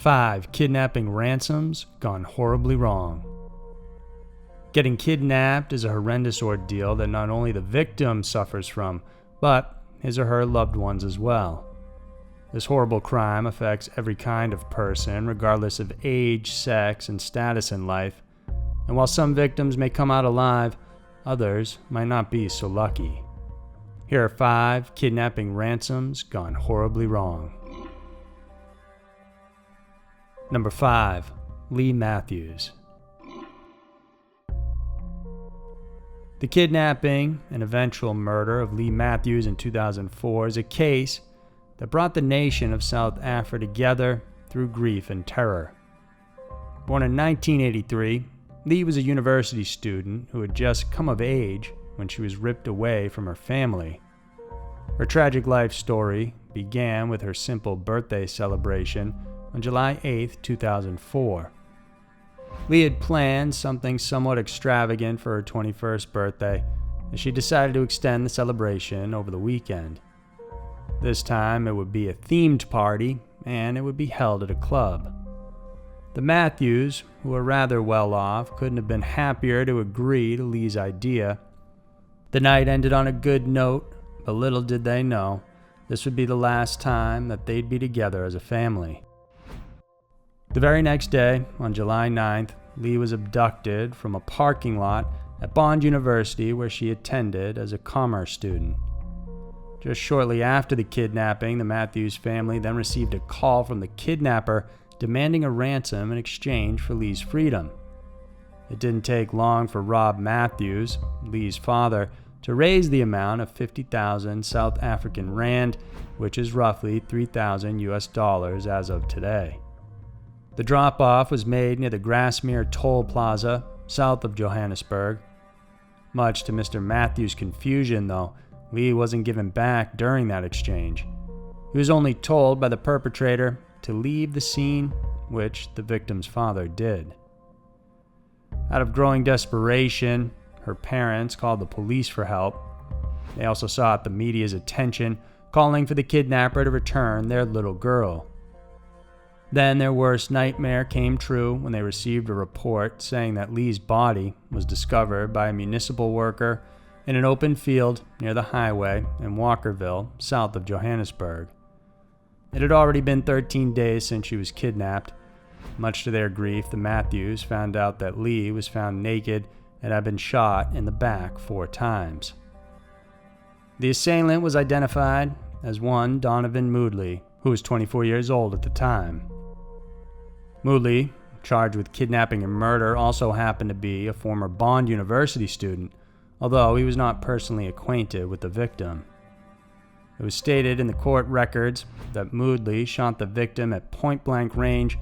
5 kidnapping ransoms gone horribly wrong. Getting kidnapped is a horrendous ordeal that not only the victim suffers from, but his or her loved ones as well. This horrible crime affects every kind of person, regardless of age, sex, and status in life. And while some victims may come out alive, others might not be so lucky. Here are 5 kidnapping ransoms gone horribly wrong. Number 5. Leigh Matthews. The kidnapping and eventual murder of Leigh Matthews in 2004 is a case that brought the nation of South Africa together through grief and terror. Born in 1983, Leigh was a university student who had just come of age when she was ripped away from her family. Her tragic life story began with her simple birthday celebration on July 8, 2004. Leigh had planned something somewhat extravagant for her 21st birthday, and she decided to extend the celebration over the weekend. This time it would be a themed party, and it would be held at a club. The Matthews, who were rather well off, couldn't have been happier to agree to Leigh's idea. The night ended on a good note, but little did they know this would be the last time that they'd be together as a family. The very next day, on July 9th, Leigh was abducted from a parking lot at Bond University where she attended as a commerce student. Just shortly after the kidnapping, the Matthews family then received a call from the kidnapper demanding a ransom in exchange for Leigh's freedom. It didn't take long for Rob Matthews, Leigh's father, to raise the amount of 50,000 South African rand, which is roughly $3,000 US as of today. The drop-off was made near the Grasmere Toll Plaza, south of Johannesburg. Much to Mr. Matthews' confusion, though, Leigh wasn't given back during that exchange. He was only told by the perpetrator to leave the scene, which the victim's father did. Out of growing desperation, her parents called the police for help. They also sought the media's attention, calling for the kidnapper to return their little girl. Then their worst nightmare came true when they received a report saying that Leigh's body was discovered by a municipal worker in an open field near the highway in Walkerville, south of Johannesburg. It had already been 13 days since she was kidnapped. Much to their grief, the Matthews found out that Leigh was found naked and had been shot in the back 4 times. The assailant was identified as one Donovan Moodley, who was 24 years old at the time. Moodley, charged with kidnapping and murder, also happened to be a former Bond University student, although he was not personally acquainted with the victim. It was stated in the court records that Moodley shot the victim at point-blank range,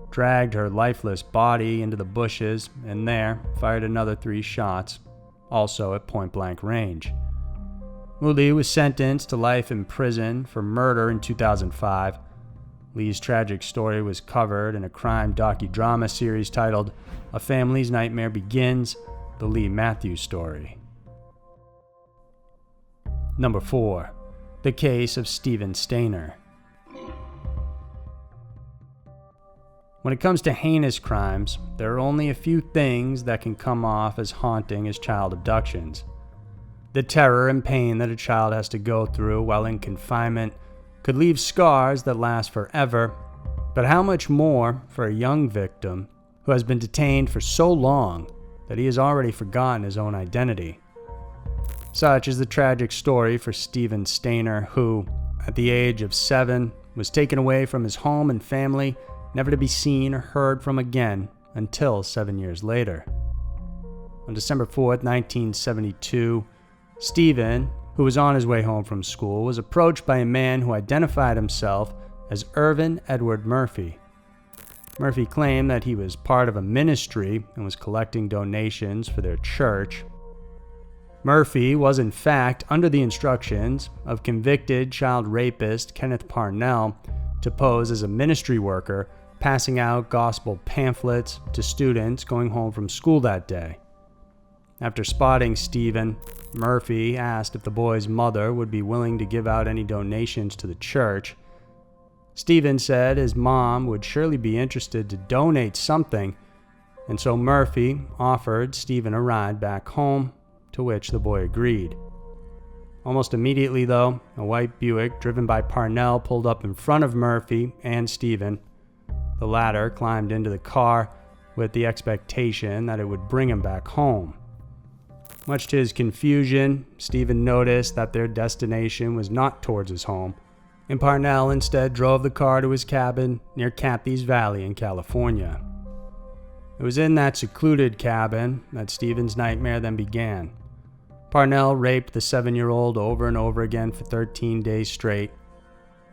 dragged her lifeless body into the bushes, and there fired another 3 shots, also at point-blank range. Moodley was sentenced to life in prison for murder in 2005. Leigh's tragic story was covered in a crime docudrama series titled A Family's Nightmare Begins, The Leigh Matthews Story. Number 4. The Case of Steven Stayner. When it comes to heinous crimes, there are only a few things that can come off as haunting as child abductions. The terror and pain that a child has to go through while in confinement could leave scars that last forever, but how much more for a young victim who has been detained for so long that he has already forgotten his own identity. Such is the tragic story for Steven Stayner, who, at the age of 7, was taken away from his home and family, never to be seen or heard from again until 7 years later. On December 4th, 1972, Steven, who was on his way home from school, was approached by a man who identified himself as Irvin Edward Murphy. Murphy claimed that he was part of a ministry and was collecting donations for their church. Murphy was in fact under the instructions of convicted child rapist Kenneth Parnell to pose as a ministry worker, passing out gospel pamphlets to students going home from school that day. After spotting Steven, Murphy asked if the boy's mother would be willing to give out any donations to the church. Steven said his mom would surely be interested to donate something, and so Murphy offered Steven a ride back home, to which the boy agreed. Almost immediately, though, a white Buick driven by Parnell pulled up in front of Murphy and Steven. The latter climbed into the car with the expectation that it would bring him back home. Much to his confusion, Steven noticed that their destination was not towards his home, and Parnell instead drove the car to his cabin near Cathy's Valley in California. It was in that secluded cabin that Steven's nightmare then began. Parnell raped the 7-year-old over and over again for 13 days straight.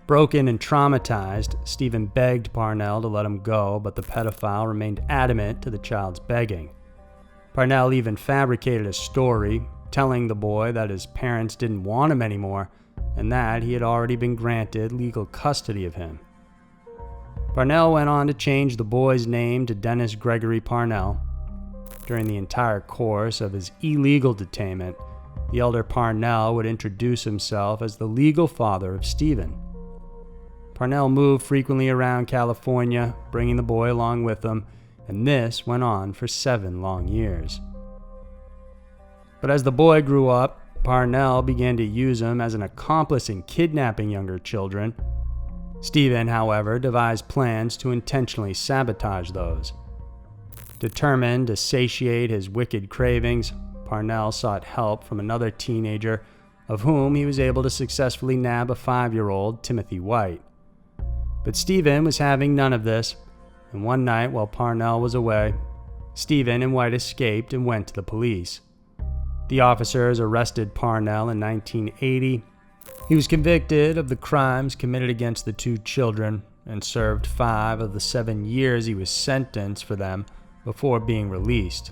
Broken and traumatized, Steven begged Parnell to let him go, but the pedophile remained adamant to the child's begging. Parnell even fabricated a story, telling the boy that his parents didn't want him anymore and that he had already been granted legal custody of him. Parnell went on to change the boy's name to Dennis Gregory Parnell. During the entire course of his illegal detainment, the elder Parnell would introduce himself as the legal father of Steven. Parnell moved frequently around California, bringing the boy along with him, and this went on for 7 long years. But as the boy grew up, Parnell began to use him as an accomplice in kidnapping younger children. Steven, however, devised plans to intentionally sabotage those. Determined to satiate his wicked cravings, Parnell sought help from another teenager, of whom he was able to successfully nab a 5-year-old, Timothy White. But Steven was having none of this, and one night while Parnell was away, Steven and White escaped and went to the police. The officers arrested Parnell in 1980. He was convicted of the crimes committed against the 2 children and served 5 of the 7 years he was sentenced for them before being released.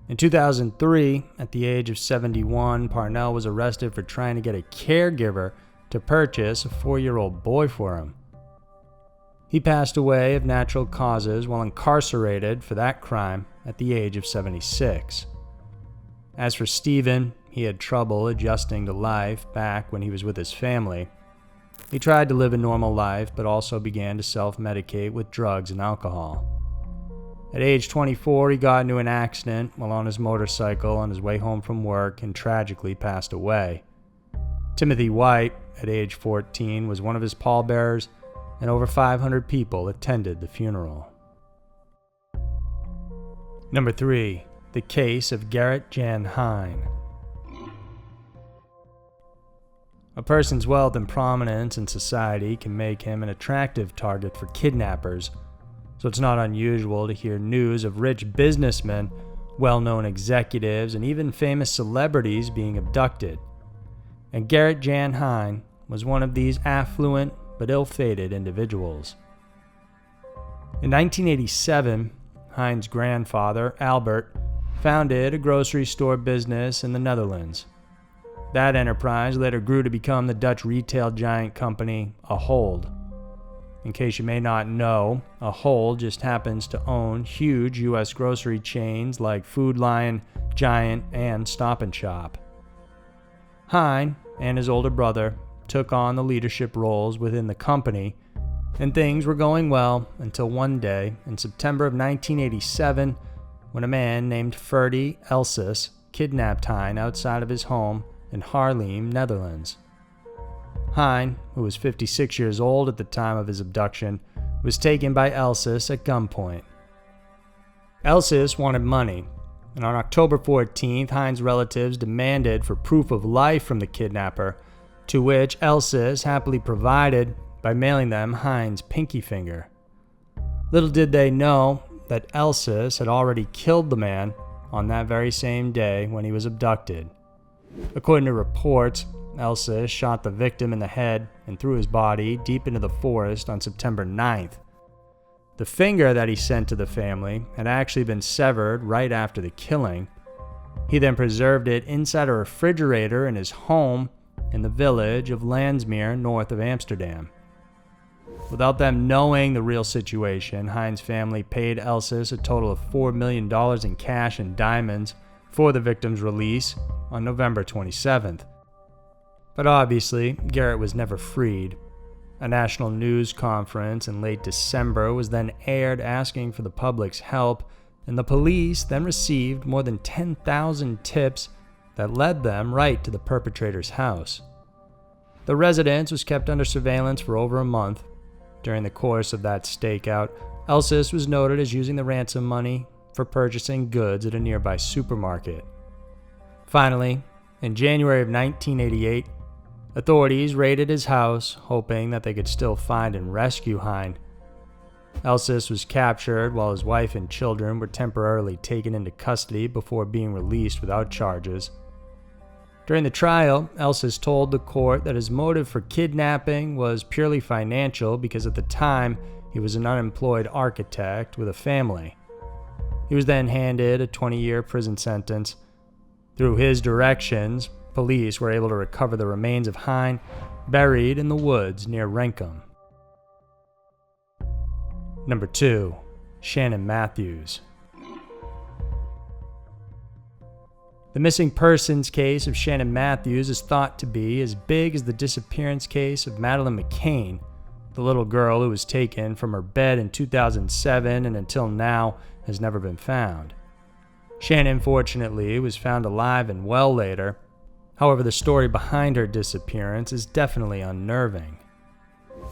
In 2003, at the age of 71, Parnell was arrested for trying to get a caregiver to purchase a 4-year-old boy for him. He passed away of natural causes while incarcerated for that crime at the age of 76. As for Steven, he had trouble adjusting to life back when he was with his family. He tried to live a normal life, but also began to self-medicate with drugs and alcohol. At age 24, he got into an accident while on his motorcycle on his way home from work and tragically passed away. Timothy White, at age 14, was one of his pallbearers, and over 500 people attended the funeral. Number 3. The case of Gerrit Jan Heijn. A person's wealth and prominence in society can make him an attractive target for kidnappers, so it's not unusual to hear news of rich businessmen, well-known executives, and even famous celebrities being abducted. And Gerrit Jan Heijn was one of these affluent but ill-fated individuals. In 1987, Heijn's grandfather, Albert, founded a grocery store business in the Netherlands. That enterprise later grew to become the Dutch retail giant company Ahold. In case you may not know, Ahold just happens to own huge U.S. grocery chains like Food Lion, Giant, and Stop & Shop. Heijn and his older brother took on the leadership roles within the company, and things were going well until one day in September of 1987 when a man named Ferdy Elsis kidnapped Heijn outside of his home in Haarlem, Netherlands. Heijn, who was 56 years old at the time of his abduction, was taken by Elsis at gunpoint. Elsis wanted money, and on October 14th, Heijn's relatives demanded for proof of life from the kidnapper, to which Elsis happily provided by mailing them Heijn's pinky finger. Little did they know that Elsis had already killed the man on that very same day when he was abducted. According to reports, Elsis shot the victim in the head and threw his body deep into the forest on September 9th. The finger that he sent to the family had actually been severed right after the killing. He then preserved it inside a refrigerator in his home in the village of Landsmeer, north of Amsterdam. Without them knowing the real situation, Heijn's family paid Elsis a total of $4 million in cash and diamonds for the victim's release on November 27th. But obviously, Gerrit was never freed. A national news conference in late December was then aired asking for the public's help, and the police then received more than 10,000 tips that led them right to the perpetrator's house. The residence was kept under surveillance for over a month. During the course of that stakeout, Elsis was noted as using the ransom money for purchasing goods at a nearby supermarket. Finally, in January of 1988, authorities raided his house, hoping that they could still find and rescue Heijn. Elsis was captured while his wife and children were temporarily taken into custody before being released without charges. During the trial, Elsis told the court that his motive for kidnapping was purely financial because at the time he was an unemployed architect with a family. He was then handed a 20-year prison sentence. Through his directions, police were able to recover the remains of Heijn buried in the woods near Renkum. Number 2. Shannon Matthews. The missing persons case of Shannon Matthews is thought to be as big as the disappearance case of Madeleine McCain, the little girl who was taken from her bed in 2007 and until now has never been found. Shannon, fortunately, was found alive and well later. However, the story behind her disappearance is definitely unnerving.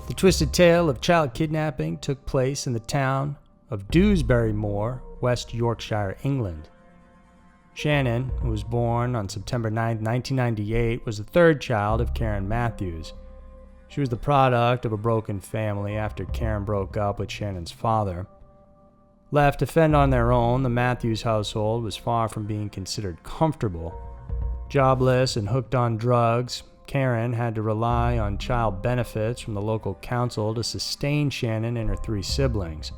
The twisted tale of child kidnapping took place in the town of Dewsbury Moor, West Yorkshire, England. Shannon, who was born on September 9, 1998, was the third child of Karen Matthews. She was the product of a broken family after Karen broke up with Shannon's father. Left to fend on their own, the Matthews household was far from being considered comfortable. Jobless and hooked on drugs, Karen had to rely on child benefits from the local council to sustain Shannon and her 3 siblings.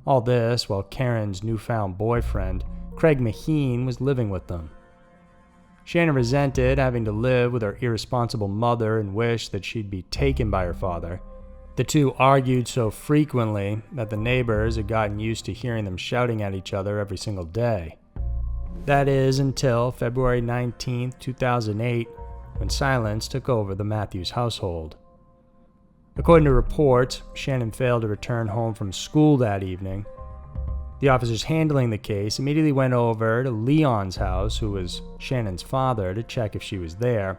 All this while Karen's newfound boyfriend, Craig Maheen, was living with them. Shannon resented having to live with her irresponsible mother and wished that she'd be taken by her father. The two argued so frequently that the neighbors had gotten used to hearing them shouting at each other every single day. That is until February 19, 2008, when silence took over the Matthews household. According to reports, Shannon failed to return home from school that evening. The officers handling the case immediately went over to Leon's house, who was Shannon's father, to check if she was there.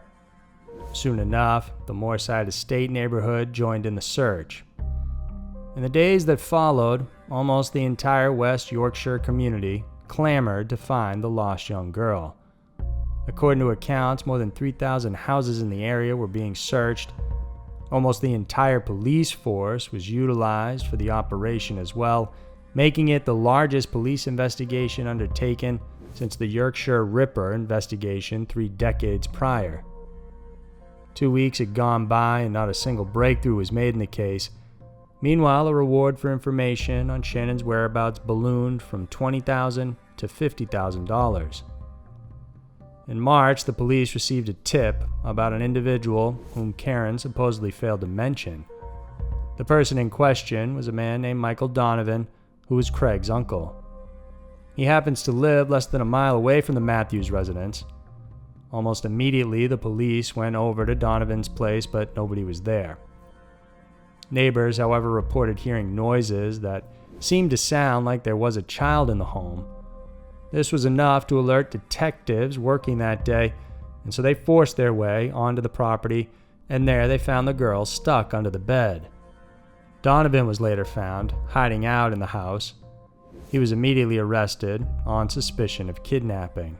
Soon enough, the Moorside Estate neighborhood joined in the search. In the days that followed, almost the entire West Yorkshire community clamored to find the lost young girl. According to accounts, more than 3,000 houses in the area were being searched. Almost the entire police force was utilized for the operation as well, making it the largest police investigation undertaken since the Yorkshire Ripper investigation 3 decades prior. 2 weeks had gone by and not a single breakthrough was made in the case. Meanwhile, the reward for information on Shannon's whereabouts ballooned from $20,000 to $50,000. In March, the police received a tip about an individual whom Karen supposedly failed to mention. The person in question was a man named Michael Donovan, who was Craig's uncle. He happens to live less than a mile away from the Matthews residence. Almost immediately, the police went over to Donovan's place, but nobody was there. Neighbors, however, reported hearing noises that seemed to sound like there was a child in the home. This was enough to alert detectives working that day, and so they forced their way onto the property, and there they found the girl stuck under the bed. Donovan was later found hiding out in the house. He was immediately arrested on suspicion of kidnapping.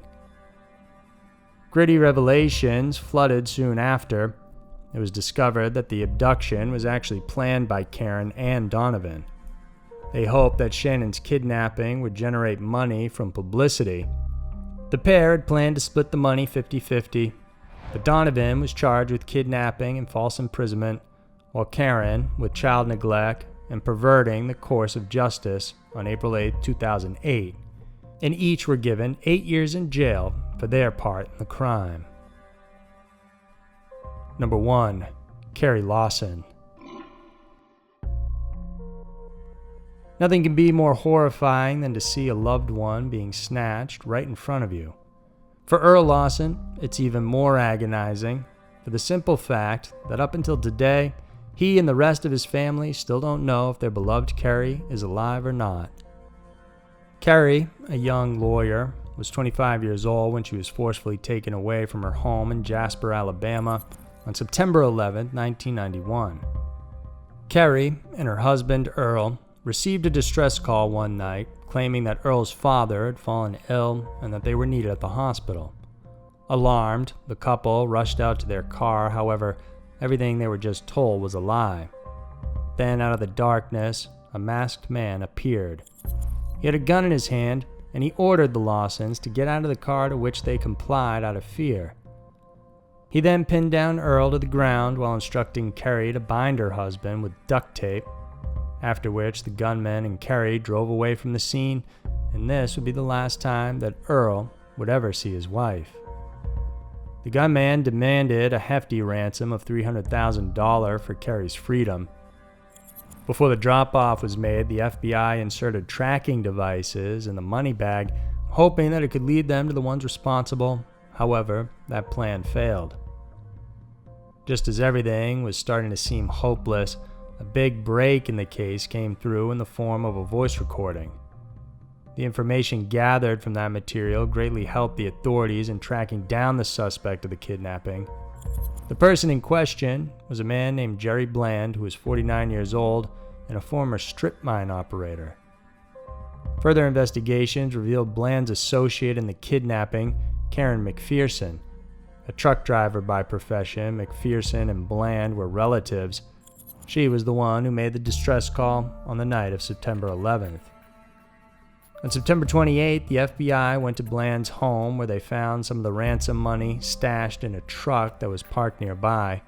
Gritty revelations flooded soon after. It was discovered that the abduction was actually planned by Karen and Donovan. They hoped that Shannon's kidnapping would generate money from publicity. The pair had planned to split the money 50-50, but Donovan was charged with kidnapping and false imprisonment, while Karen with child neglect and perverting the course of justice on April 8, 2008, and each were given 8 years in jail for their part in the crime. Number 1. Kari Lawson. Nothing can be more horrifying than to see a loved one being snatched right in front of you. For Earl Lawson, it's even more agonizing for the simple fact that up until today, He and the rest of his family still don't know if their beloved Carrie is alive or not. Carrie, a young lawyer, was 25 years old when she was forcefully taken away from her home in Jasper, Alabama on September 11, 1991. Carrie and her husband, Earl, received a distress call one night claiming that Earl's father had fallen ill and that they were needed at the hospital. Alarmed, the couple rushed out to their car. However, everything they were just told was a lie. Then, out of the darkness, a masked man appeared. He had a gun in his hand, and he ordered the Lawsons to get out of the car, to which they complied out of fear. He then pinned down Earl to the ground while instructing Carrie to bind her husband with duct tape, after which the gunman and Carrie drove away from the scene, and this would be the last time that Earl would ever see his wife. The gunman demanded a hefty ransom of $300,000 for Carrie's freedom. Before the drop-off was made, the FBI inserted tracking devices in the money bag, hoping that it could lead them to the ones responsible. However, that plan failed. Just as everything was starting to seem hopeless, a big break in the case came through in the form of a voice recording. The information gathered from that material greatly helped the authorities in tracking down the suspect of the kidnapping. The person in question was a man named Jerry Bland, who was 49 years old and a former strip mine operator. Further investigations revealed Bland's associate in the kidnapping, Karen McPherson. A truck driver by profession, McPherson and Bland were relatives. She was the one who made the distress call on the night of September 11th. On September 28th, the FBI went to Bland's home, where they found some of the ransom money stashed in a truck that was parked nearby.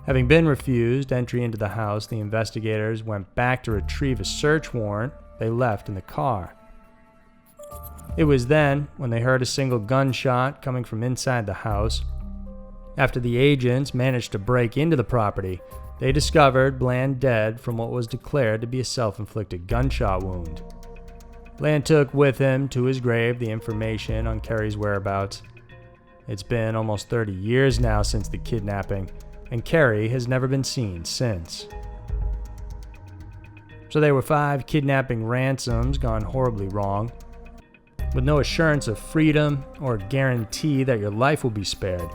Having been refused entry into the house, the investigators went back to retrieve a search warrant they left in the car. It was then when they heard a single gunshot coming from inside the house. After the agents managed to break into the property, they discovered Bland dead from what was declared to be a self-inflicted gunshot wound. Bland took with him to his grave the information on Carrie's whereabouts. It's been almost 30 years now since the kidnapping, and Carrie has never been seen since. So there were 5 kidnapping ransoms gone horribly wrong. With no assurance of freedom or guarantee that your life will be spared,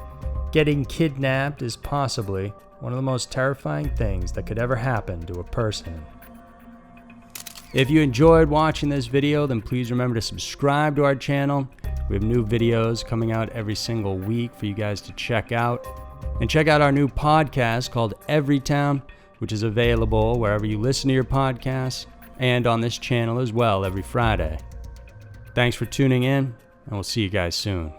getting kidnapped is possibly one of the most terrifying things that could ever happen to a person. If you enjoyed watching this video, then please remember to subscribe to our channel. We have new videos coming out every single week for you guys to check out. And check out our new podcast called Everytown, which is available wherever you listen to your podcasts and on this channel as well every Friday. Thanks for tuning in, and we'll see you guys soon.